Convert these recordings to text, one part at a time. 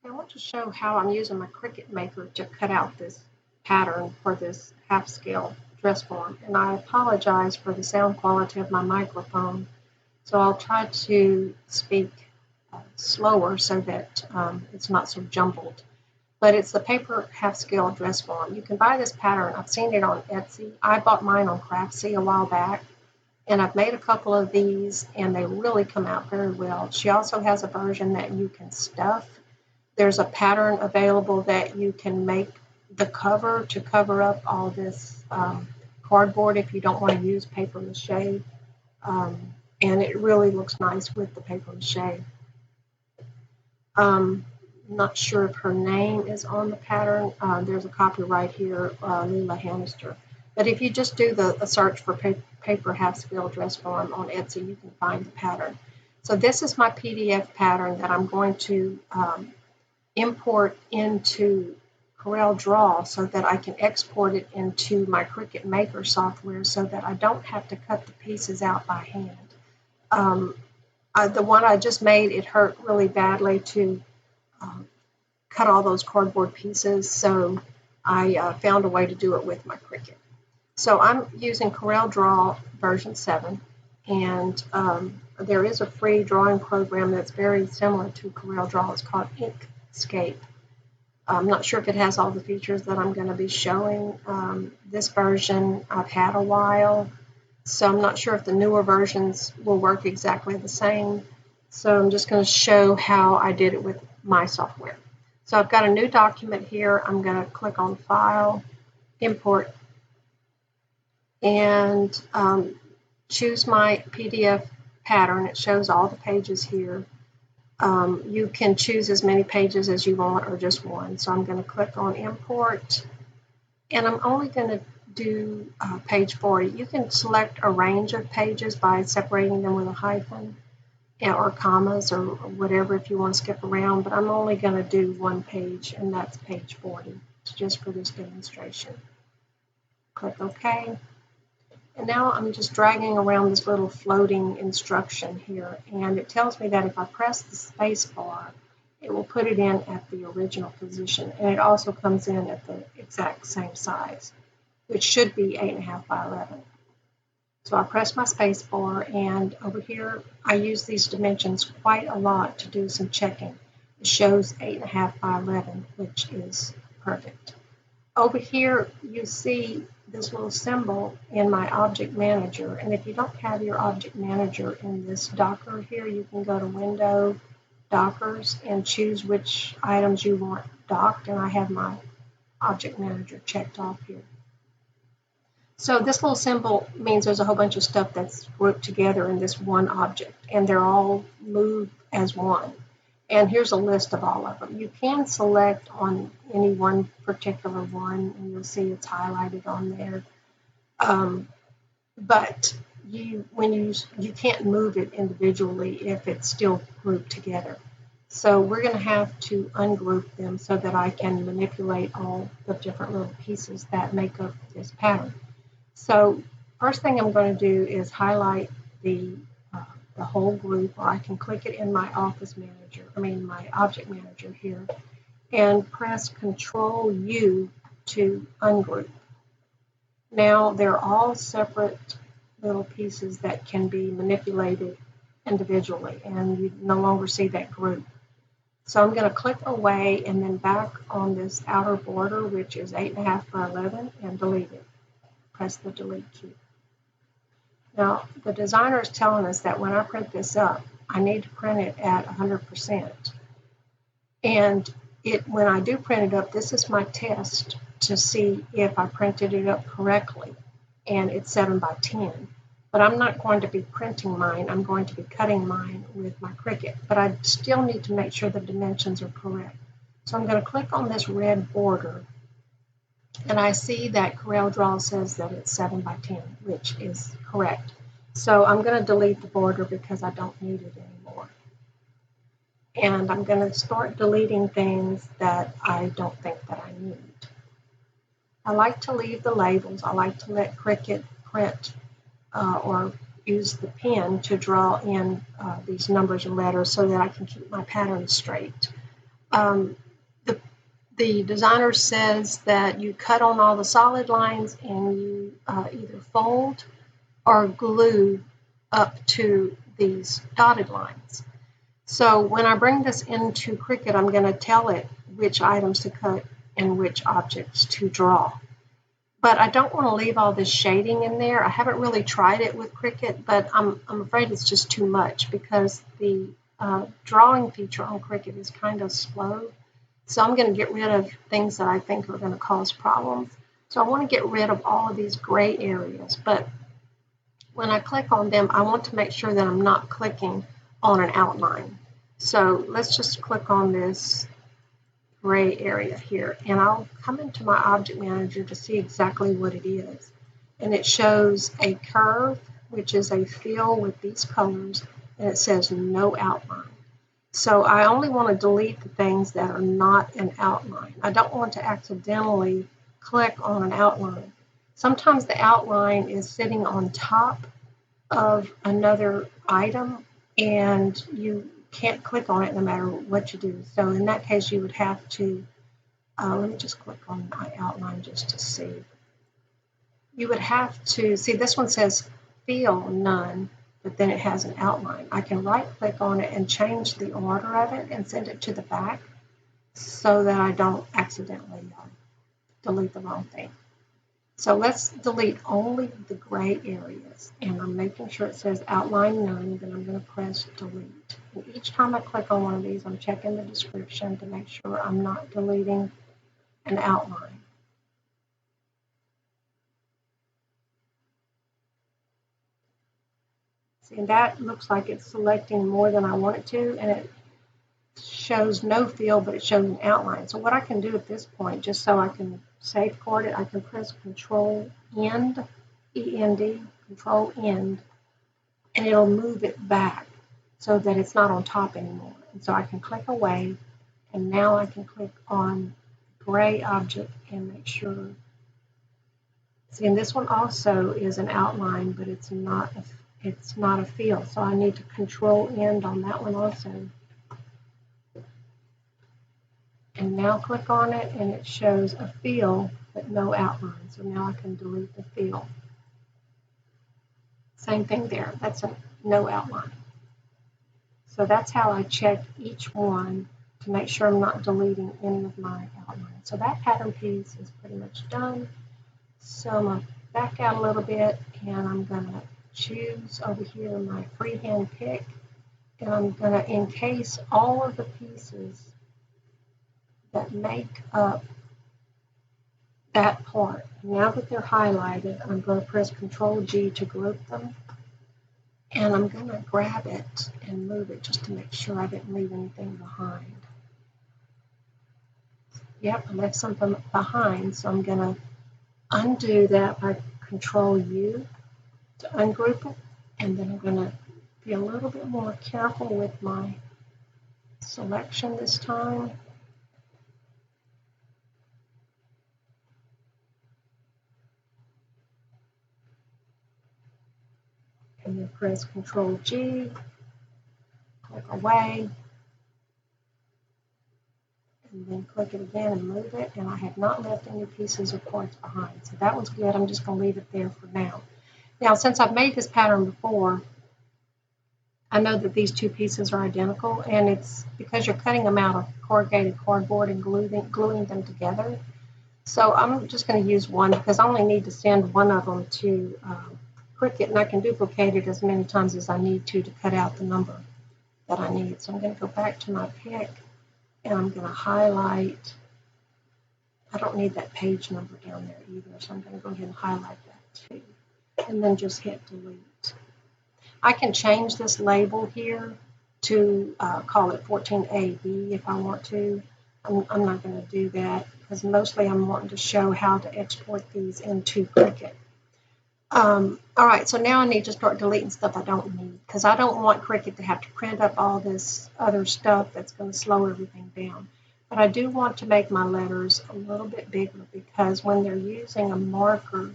I want to show how I'm using my Cricut Maker to cut out this pattern for this half-scale dress form. And I apologize for the sound quality of my microphone, so I'll try to speak slower so that it's not so jumbled. But it's the paper half-scale dress form. You can buy this pattern. I've seen it on Etsy. I bought mine on Craftsy a while back, and I've made a couple of these, and they really come out very well. She also has a version that you can stuff. There's a pattern available that you can make the cover to cover up all this cardboard if you don't want to use paper mache. And it really looks nice with the paper mache. Not sure if her name is on the pattern. There's a copyright here, Leela Hannister. But if you just do the search for paper half-scale dress form on Etsy, you can find the pattern. So this is my PDF pattern that I'm going to import into Corel Draw so that I can export it into my Cricut Maker software so that I don't have to cut the pieces out by hand. The one I just made, it hurt really badly to cut all those cardboard pieces, so I found a way to do it with my Cricut. So I'm using Corel Draw version 7, and there is a free drawing program that's very similar to Corel Draw. It's called Inkscape. I'm not sure if it has all the features that I'm going to be showing. This version I've had a while, so I'm not sure if the newer versions will work exactly the same. So I'm just going to show how I did it with my software. So I've got a new document here. I'm going to click on File, Import, and choose my PDF pattern. It shows all the pages here. You can choose as many pages as you want or just one. So I'm going to click on Import, and I'm only going to do page 40. You can select a range of pages by separating them with a hyphen or commas or whatever if you want to skip around, but I'm only going to do one page, and that's page 40, just for this demonstration. Click OK. And now I'm just dragging around this little floating instruction here, and it tells me that if I press the space bar, it will put it in at the original position, and it also comes in at the exact same size, which should be 8.5 by 11. So I press my space bar, and over here I use these dimensions quite a lot to do some checking. It shows 8.5 by 11, which is perfect. Over here you see this little symbol in my object manager, and if you don't have your object manager in this docker here, you can go to Window, Dockers, and choose which items you want docked, and I have my object manager checked off here. So this little symbol means there's a whole bunch of stuff that's grouped together in this one object, and they're all moved as one. And here's a list of all of them. You can select on any one particular one, and you'll see it's highlighted on there. But you can't move it individually if it's still grouped together. So we're going to have to ungroup them so that I can manipulate all the different little pieces that make up this pattern. So first thing I'm going to do is highlight the whole group, or I can click it in my my object manager here, and press Control-U to ungroup. Now they're all separate little pieces that can be manipulated individually, and you no longer see that group. So I'm going to click away and then back on this outer border, which is 8.5 by 11, and delete it. Press the delete key. Now, the designer is telling us that when I print this up, I need to print it at 100%. And when I do print it up, this is my test to see if I printed it up correctly. And it's 7 by 10. But I'm not going to be printing mine. I'm going to be cutting mine with my Cricut. But I still need to make sure the dimensions are correct. So I'm going to click on this red border, and I see that Corel Draw says that it's 7 by 10, which is correct. So I'm going to delete the border because I don't need it anymore. And I'm going to start deleting things that I don't think that I need. I like to leave the labels. I like to let Cricut print or use the pen to draw in these numbers and letters so that I can keep my pattern straight. The, the designer says that you cut on all the solid lines and you either fold or glue up to these dotted lines. So when I bring this into Cricut, I'm going to tell it which items to cut and which objects to draw. But I don't want to leave all this shading in there. I haven't really tried it with Cricut, but I'm afraid it's just too much because the drawing feature on Cricut is kind of slow. So I'm going to get rid of things that I think are going to cause problems. So I want to get rid of all of these gray areas. But when I click on them, I want to make sure that I'm not clicking on an outline. So let's just click on this gray area here, and I'll come into my object manager to see exactly what it is. And it shows a curve, which is a fill with these colors, and it says no outline. So I only want to delete the things that are not an outline. I don't want to accidentally click on an outline. Sometimes the outline is sitting on top of another item, and you can't click on it no matter what you do. So in that case, you would have to, let me just click on my outline just to see. You would have to, see this one says fill none, but then it has an outline. I can right click on it and change the order of it and send it to the back so that I don't accidentally delete the wrong thing. So let's delete only the gray areas, and I'm making sure it says outline none, then I'm going to press delete. And each time I click on one of these, I'm checking the description to make sure I'm not deleting an outline. See, that looks like it's selecting more than I want it to, and it shows no fill, but it shows an outline. So what I can do at this point, just so I can safeguard it, I can press Control End, E-N-D, Control End, and it'll move it back so that it's not on top anymore. And so I can click away, and now I can click on gray object and make sure. See, and this one also is an outline, but it's not a fill. So I need to Control End on that one also. And now click on it, and it shows a fill but no outline. So now I can delete the fill. Same thing there. That's a no outline. So that's how I check each one to make sure I'm not deleting any of my outlines. So that pattern piece is pretty much done. So I'm going to back out a little bit, and I'm going to choose over here my freehand pick, and I'm going to encase all of the pieces that make up that part. Now that they're highlighted, I'm going to press Control G to group them, and I'm going to grab it and move it just to make sure I didn't leave anything behind. Yep, I left something behind, so I'm going to undo that by Control U to ungroup it, and then I'm going to be a little bit more careful with my selection this time. And then press Control G, click away, and then click it again and move it, and I have not left any pieces or parts behind. So that one's good. I'm just going to leave it there for now. Now, since I've made this pattern before, I know that these two pieces are identical, and it's because you're cutting them out of corrugated cardboard and gluing them together. So I'm just going to use one because I only need to send one of them to Cricut, and I can duplicate it as many times as I need to cut out the number that I need. So I'm going to go back to my pick, and I'm going to highlight. I don't need that page number down there either, so I'm going to go ahead and highlight that too. And then just hit delete. I can change this label here to call it 14AB if I want to. I'm not going to do that because mostly I'm wanting to show how to export these into Cricut. All right, so now I need to start deleting stuff I don't need because I don't want Cricut to have to print up all this other stuff that's going to slow everything down. But I do want to make my letters a little bit bigger because when they're using a marker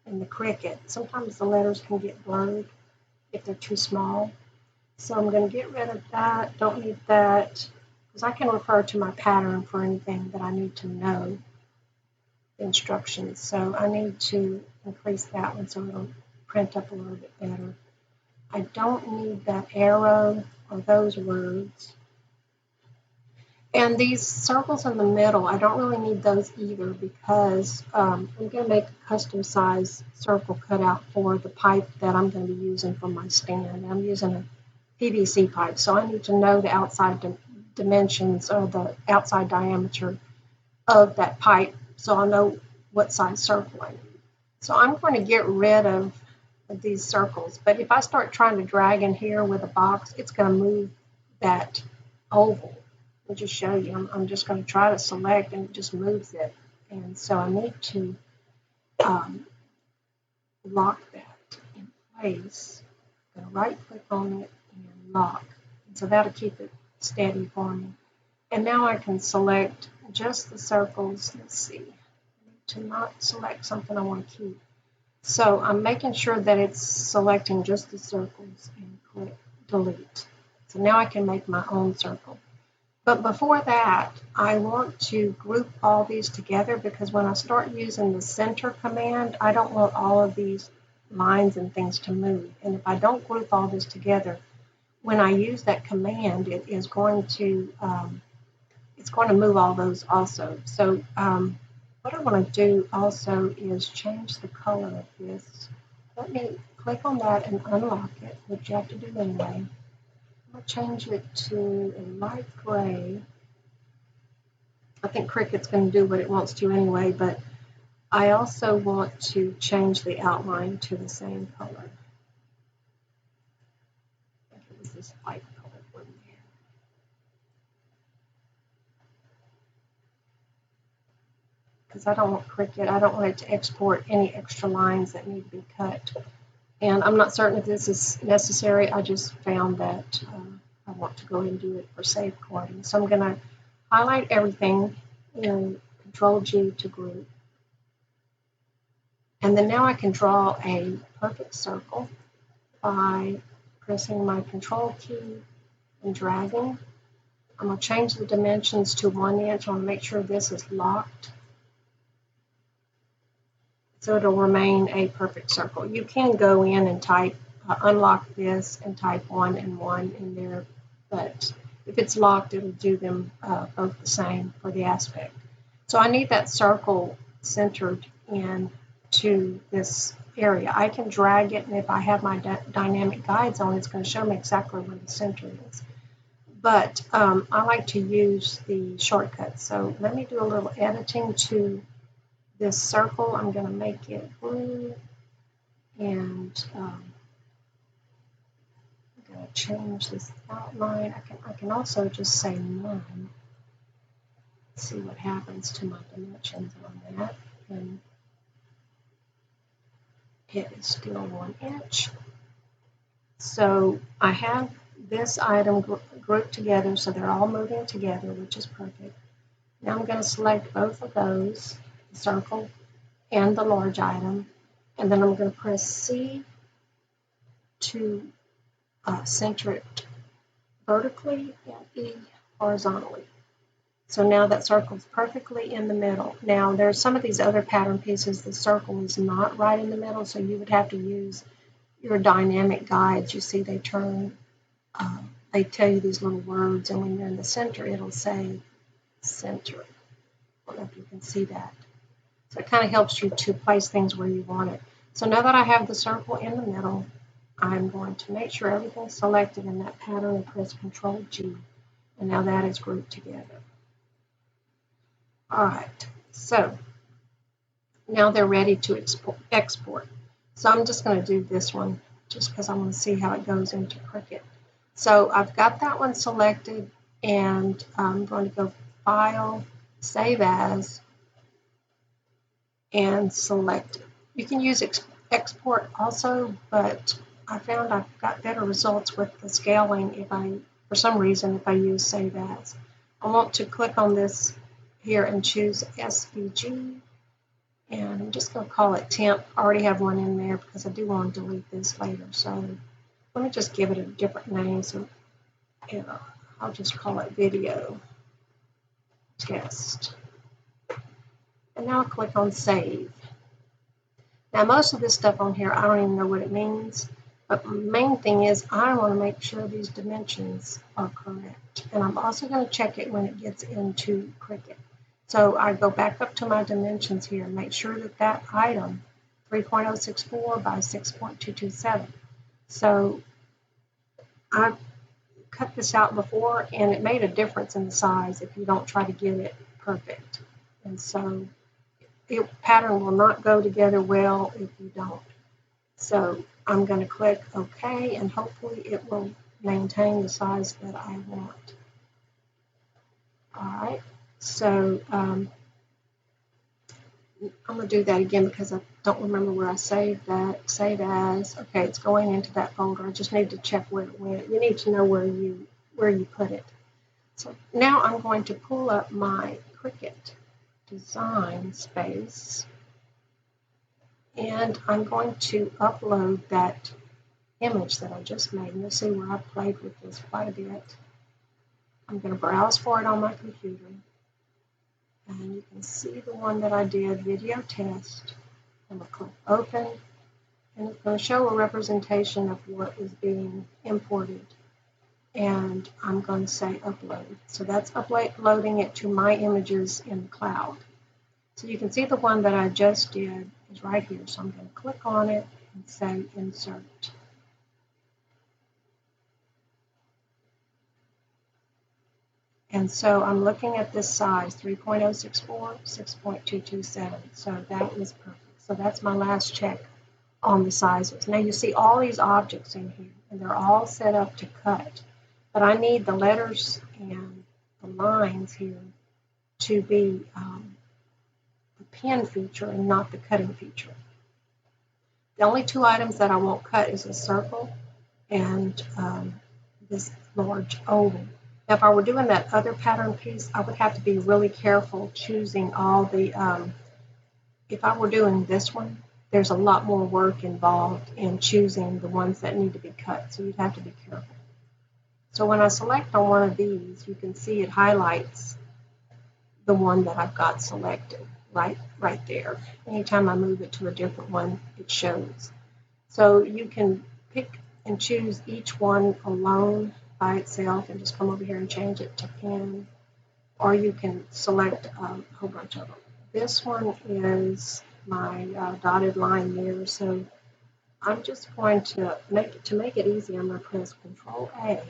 in the Cricut, sometimes the letters can get blurred if they're too small. So I'm going to get rid of that. Don't need that. because I can refer to my pattern for anything that I need to know the instructions. So I need to increase that one so it'll print up a little bit better. I don't need that arrow or those words. And these circles in the middle, I don't really need those either because I'm going to make a custom size circle cutout for the pipe that I'm going to be using for my stand. I'm using a PVC pipe, so I need to know the outside dimensions or the outside diameter of that pipe so I'll know what size circle I need. So I'm going to get rid of these circles, but if I start trying to drag in here with a box, it's going to move that oval. I'll just show you. I'm just going to try to select and it just moves it. And so I need to lock that in place. I'm going to right click on it and lock. And so that'll keep it steady for me. And now I can select just the circles. Let's see. I need to not select something I want to keep. So I'm making sure that it's selecting just the circles and click delete. So now I can make my own circle. But before that, I want to group all these together because when I start using the center command, I don't want all of these lines and things to move. And if I don't group all this together, when I use that command, it is going to move all those also. So what I want to do also is change the color of this. Let me click on that and unlock it, which you have to do anyway. I'll change it to a light gray. I think Cricut's going to do what it wants to anyway, but I also want to change the outline to the same color. I think it was this light color one there. Because I don't want Cricut, I don't want it to export any extra lines that need to be cut. And I'm not certain if this is necessary. I just found that I want to go ahead and do it for safeguarding. So I'm going to highlight everything and Control G to group. And then now I can draw a perfect circle by pressing my Control key and dragging. I'm going to change the dimensions to 1 inch. I want to make sure this is locked, so it'll remain a perfect circle. You can go in and type, unlock this and type 1 and 1 in there, but if it's locked, it'll do them both the same for the aspect. So I need that circle centered into this area. I can drag it, and if I have my dynamic guides on, it's going to show me exactly where the center is. But I like to use the shortcuts. So let me do a little editing to this circle. I'm going to make it blue, and I'm going to change this outline. I can also just say none. See what happens to my dimensions on that. And it is still 1 inch. So I have this item grouped together, so they're all moving together, which is perfect. Now I'm going to select both of those, the circle and the large item, and then I'm going to press C to center it vertically and E horizontally. So now that circle's perfectly in the middle. Now there's some of these other pattern pieces, the circle is not right in the middle, so you would have to use your dynamic guides. You see they turn, they tell you these little words, and when you're in the center, it'll say center. I don't know if you can see that. So it kind of helps you to place things where you want it. So now that I have the circle in the middle, I'm going to make sure everything's selected in that pattern and press Control G. And now that is grouped together. All right, so now they're ready to export. So I'm just going to do this one just because I want to see how it goes into Cricut. So I've got that one selected, and I'm going to go File, Save As, and select it. You can use export also, but I found I've got better results with the scaling if for some reason, if I use Save As. I want to click on this here and choose SVG, and I'm just going to call it temp. I already have one in there because I do want to delete this later. So let me just give it a different name. So I'll just call it video. test. And now I'll click on save. Now most of this stuff on here, I don't even know what it means, but the main thing is I want to make sure these dimensions are correct. And I'm also going to check it when it gets into Cricut. So I go back up to my dimensions here and make sure that that item, 3.064 by 6.227. So I cut this out before and it made a difference in the size if you don't try to get it perfect. And so the pattern will not go together well if you don't. So I'm going to click OK and hopefully it will maintain the size that I want. Alright, so I'm going to do that again because I don't remember where I saved that. Save as. Okay, it's going into that folder. I just need to check where it went. You need to know where you put it. So now I'm going to pull up my Cricut design space and I'm going to upload that image that I just made. And you'll see where I played with this quite a bit. I'm going to browse for it on my computer. And you can see the one that I did, video test. I'm going to click open, and it's going to show a representation of what is being imported. And I'm going to say upload. So that's uploading it to my images in the cloud. So you can see the one that I just did is right here. So I'm going to click on it and say insert. And so I'm looking at this size, 3.064, 6.227. So that is perfect. So that's my last check on the sizes. Now you see all these objects in here, and they're all set up to cut. But I need the letters and the lines here to be the pen feature and not the cutting feature. The only two items that I won't cut is a circle and this large oval. Now, if I were doing that other pattern piece, I would have to be really careful choosing all the, if I were doing this one, there's a lot more work involved in choosing the ones that need to be cut, so you'd have to be careful. So when I select on one of these, you can see it highlights the one that I've got selected right there. Anytime I move it to a different one, it shows. So you can pick and choose each one alone by itself and just come over here and change it to pen, or you can select a whole bunch of them. This one is my dotted line there, so I'm just going to make it easy. I'm going to press Control A,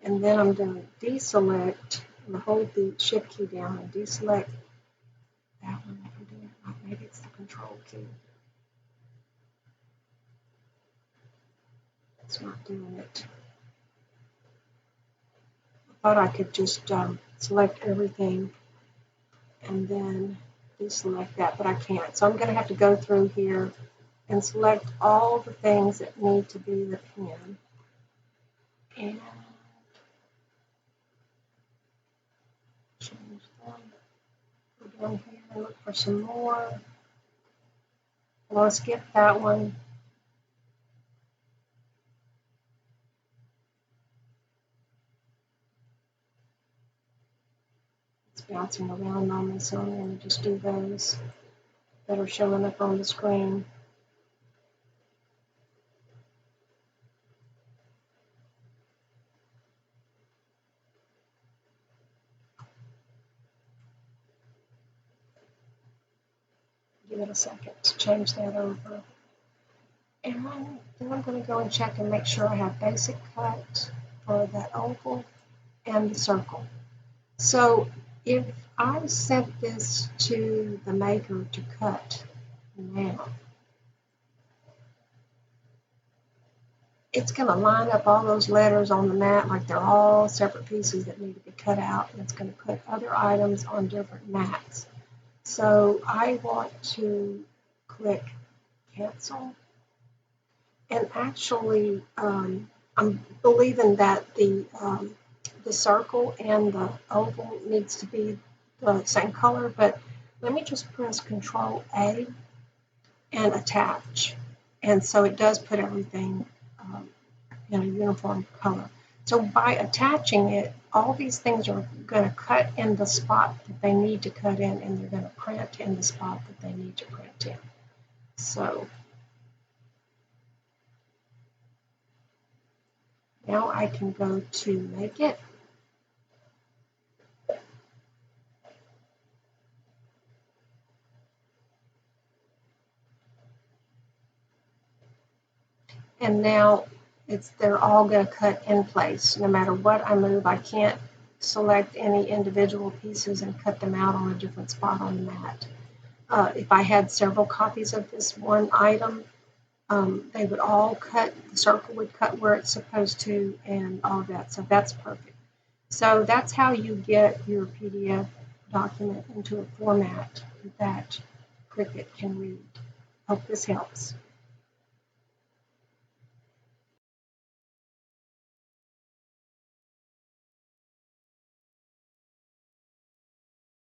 and then I'm going to deselect. I'm going to hold the Shift key down and deselect that one. If I'm doing it right, maybe it's the Control key. It's not doing it. I thought I could just select everything and then deselect that, but I can't. So I'm going to have to go through here and select all the things that need to be the pen. And change them. Go down here and look for some more. I'm going to skip that one. Bouncing around on me, so I'm going to just do those that are showing up on the screen. Give it a second to change that over. And then I'm going to go and check and make sure I have basic cut for that oval and the circle. So if I sent this to the maker to cut now, it's going to line up all those letters on the mat like they're all separate pieces that need to be cut out, and it's going to put other items on different mats. So I want to click cancel, and actually I'm believing that the circle and the oval needs to be the same color, but let me just press Control A and attach. And so it does put everything in a uniform color. So by attaching it, all these things are going to cut in the spot that they need to cut in, and they're going to print in the spot that they need to print in. So now I can go to Make It. And now they're all going to cut in place. No matter what I move, I can't select any individual pieces and cut them out on a different spot on the mat. If I had several copies of this one item, they would all cut, the circle would cut where it's supposed to, and all of that. So that's perfect. So that's how you get your PDF document into a format that Cricut can read. Hope this helps.